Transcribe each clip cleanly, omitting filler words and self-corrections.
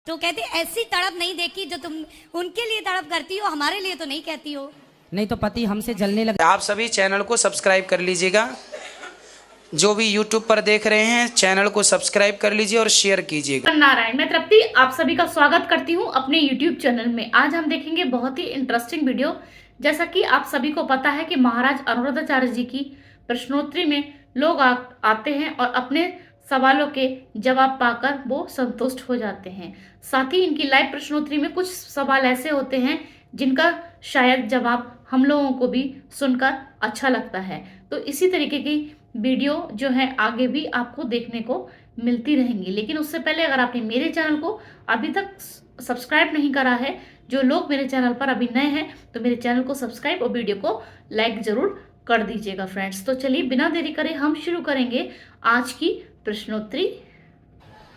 तो कहते ऐसी तड़प नहीं देखी जो तुम उनके लिए तड़प करती हो, हमारे लिए तो नहीं कहती हो। नहीं तो पति हमसे जलने लग। आप सभी चैनल को सब्सक्राइब कर लीजिएगा। जो भी यूट्यूब पर देख रहे हैं चैनल को सब्सक्राइब कर लीजिए और शेयर कीजिएगा। नारायण, मैं तृप्ति आप सभी का स्वागत करती हूं अपने YouTube चैनल में। आज हम देखेंगे बहुत ही इंटरेस्टिंग वीडियो। जैसा कि आप सभी को पता है कि महाराज अनुरुद्धाचार्य जी की प्रश्नोत्तरी में लोग आते हैं और अपने सवालों के जवाब पाकर वो संतुष्ट हो जाते हैं। साथ ही इनकी लाइव प्रश्नोत्तरी में कुछ सवाल ऐसे होते हैं जिनका शायद जवाब हम लोगों को भी सुनकर अच्छा लगता है। तो इसी तरीके की वीडियो जो है आगे भी आपको देखने को मिलती रहेंगी। लेकिन उससे पहले अगर आपने मेरे चैनल को अभी तक सब्सक्राइब नहीं करा है, जो लोग मेरे चैनल पर अभी नए हैं, तो मेरे चैनल को सब्सक्राइब और वीडियो को लाइक जरूर कर दीजिएगा फ्रेंड्स। तो चलिए बिना देरी करे हम शुरू करेंगे आज की प्रश्नोत्तरी।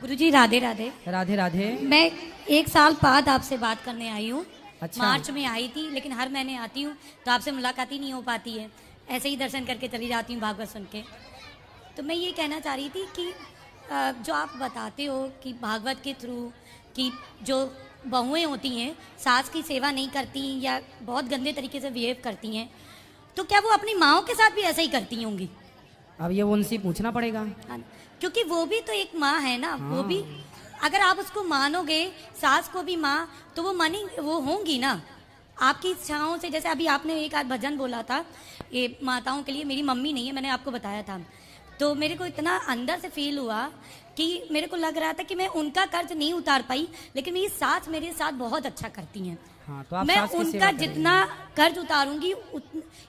गुरुजी राधे राधे। राधे राधे। मैं 1 साल बाद आपसे बात करने आई हूँ। अच्छा। मार्च में आई थी, लेकिन हर महीने आती हूँ तो आपसे मुलाकात ही नहीं हो पाती है। ऐसे ही दर्शन करके चली जाती हूँ भागवत सुन के। तो मैं ये कहना चाह रही थी कि जो आप बताते हो कि भागवत के थ्रू कि जो बहुएं होती हैं सास की सेवा नहीं करती या बहुत गंदे तरीके से बिहेव करती हैं, तो क्या वो अपनी माँओं के साथ भी ऐसा ही करती होंगी? अब ये उनसे पूछना पड़ेगा। हाँ, क्योंकि वो भी तो एक माँ है ना। वो भी अगर आप उसको मानोगे, सास को भी माँ, तो वो होंगी ना आपकी इच्छाओं से। जैसे अभी आपने एक आध भजन बोला था ये माताओं के लिए। मेरी मम्मी नहीं है, मैंने आपको बताया था। तो मेरे को इतना अंदर से फील हुआ कि मेरे को लग रहा था कि मैं उनका कर्ज नहीं उतार पाई, लेकिन मेरी सास मेरे साथ बहुत अच्छा करती हैं। हाँ, तो आप मैं सास की सेवा उनका करेंगे। जितना कर्ज उतारूंगी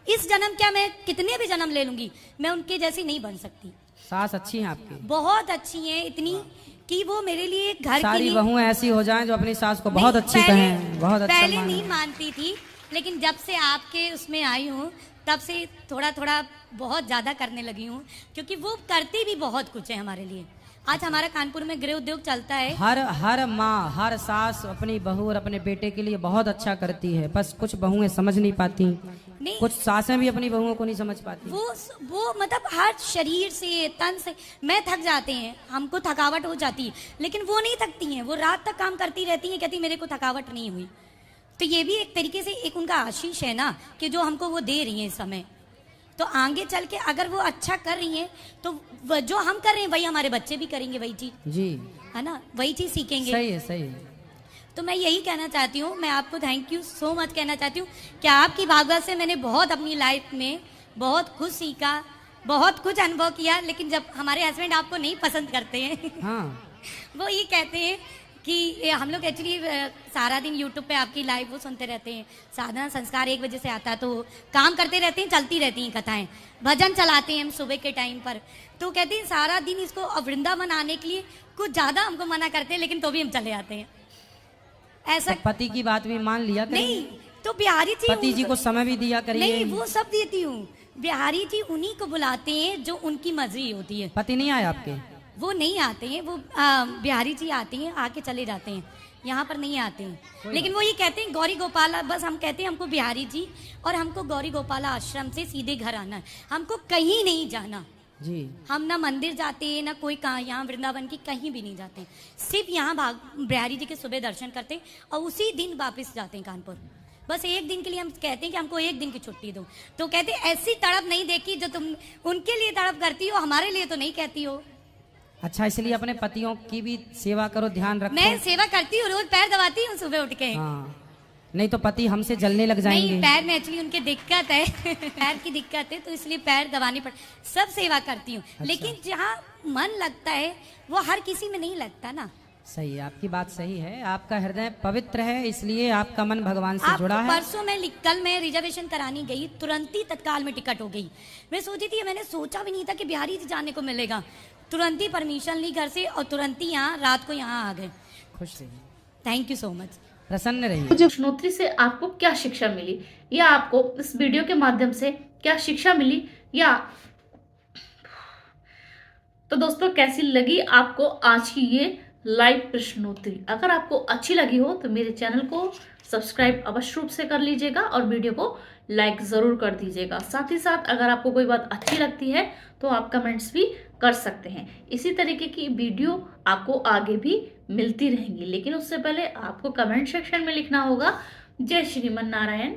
इस जन्म क्या, मैं कितने भी जन्म ले लूंगी, मैं उनके जैसी नहीं बन सकती। सास अच्छी हैं आपकी? बहुत अच्छी हैं, इतनी कि वो मेरे लिए घर के सारी लिए बहुएं ऐसी हो जाएं जो अपनी सास को नहीं, बहुत अच्छी कहें, बहुत अच्छा पहले मानें। नहीं मानती थी, लेकिन जब से आपके उसमें आई हूँ तब से थोड़ा थोड़ा बहुत ज़्यादा करने लगी हूँ, क्योंकि वो करती भी बहुत कुछ है हमारे लिए। आज हमारा कानपुर में गृह उद्योग चलता है। हर माँ, हर सास अपनी बहू और अपने बेटे के लिए बहुत अच्छा करती है, बस कुछ बहुएं समझ नहीं पाती। नहीं, कुछ सासें भी अपनी बहुओं को नहीं समझ पाती। वो मतलब हर शरीर से, तन से मैं थक जाते हैं, हमको थकावट हो जाती है, लेकिन वो नहीं थकती हैं। वो रात तक काम करती रहती हैं, कहती मेरे को थकावट नहीं हुई। तो ये भी एक तरीके से एक उनका आशीष है ना, कि जो हमको वो दे रही हैं इस समय। तो आगे चल के अगर वो अच्छा कर रही हैं तो जो हम कर रहे हैं वही हमारे बच्चे भी करेंगे, वही चीज जी है ना, वही चीज सीखेंगे। सही है, सही है। तो मैं यही कहना चाहती हूँ, मैं आपको थैंक यू सो मच कहना चाहती हूँ कि आपकी भागवत से मैंने बहुत अपनी लाइफ में बहुत कुछ सीखा, बहुत कुछ अनुभव किया। लेकिन जब हमारे हस्बैंड आपको नहीं पसंद करते हैं हाँ। वो ये कहते हैं कि हम लोग एक्चुअली सारा दिन यूट्यूब पे आपकी लाइव वो सुनते रहते हैं। साधना संस्कार 1 बजे से आता है, तो काम करते रहते हैं, चलती रहती हैं कथाएं, भजन चलाते हैं हम सुबह के टाइम पर। तो कहते हैं सारा दिन इसको वृंदावन आने के लिए कुछ ज़्यादा हमको मना करते हैं, लेकिन तो भी हम चले आते हैं। ऐसा तो पति की बात भी मान लिया करिए। नहीं, तो बिहारी जी पति जी को समय भी दिया करिए। नहीं, वो सब देती हूँ। बिहारी जी उन्हीं को बुलाते हैं जो उनकी मर्जी होती है। पति नहीं आए आपके? वो नहीं आते हैं, वो बिहारी जी आते हैं, आके चले जाते हैं, यहाँ पर नहीं आते हैं। लेकिन वो ये कहते हैं गौरी गोपाला, बस हम कहते हैं हमको बिहारी जी और हमको गौरी गोपाला आश्रम से सीधे घर आना है, हमको कहीं नहीं जाना जी। हम ना मंदिर जाते हैं ना कोई कहाँ, यहाँ वृंदावन की कहीं भी नहीं जाते, सिर्फ यहाँ बिहारी जी के सुबह दर्शन करते हैं और उसी दिन वापस जाते हैं कानपुर। बस 1 दिन के लिए हम कहते हैं कि हमको 1 दिन की छुट्टी दो। तो कहते ऐसी तड़प नहीं देखी जो तुम उनके लिए तड़प करती हो, हमारे लिए तो नहीं कहती हो। अच्छा, इसलिए अपने पतियों की भी सेवा करो, ध्यान रखो। मैं सेवा करती हूँ, रोज पैर दबाती हूँ सुबह उठ के। हाँ, नहीं तो पति हमसे जलने लग जाएंगे। नहीं, पैर में एक्चुअली उनके दिक्कत है पैर की दिक्कत है, तो इसलिए पैर दबानी पड़। सब सेवा करती हूँ। अच्छा। लेकिन जहाँ मन लगता है वो हर किसी में नहीं लगता ना। सही है, आपकी बात सही है। आपका हृदय पवित्र है, इसलिए आपका मन भगवान से जुड़ा है। परसों कल मैं रिजर्वेशन करानी गई, तुरंत ही तत्काल में टिकट हो गई। मैं सोची थी, मैंने सोचा भी नहीं था कि बिहारी जी जाने को मिलेगा। तुरंत ही परमिशन ली घर से और तुरंत ही यहाँ रात को यहाँ आ गए। खुश रहिए, थैंक यू सो मच, प्रसन्न रहिए। प्रश्नोत्तरी से आपको क्या शिक्षा मिली, या आपको इस वीडियो के माध्यम से क्या शिक्षा मिली, या तो दोस्तों कैसी लगी आपको आज की ये लाइव प्रश्नोत्तरी? अगर आपको अच्छी लगी हो तो मेरे चैनल को सब्सक्राइब अवश्य रूप से कर लीजिएगा और वीडियो को लाइक ज़रूर कर दीजिएगा। साथ ही साथ अगर आपको कोई बात अच्छी लगती है तो आप कमेंट्स भी कर सकते हैं। इसी तरीके की वीडियो आपको आगे भी मिलती रहेंगी, लेकिन उससे पहले आपको कमेंट सेक्शन में लिखना होगा जय श्रीमन नारायण।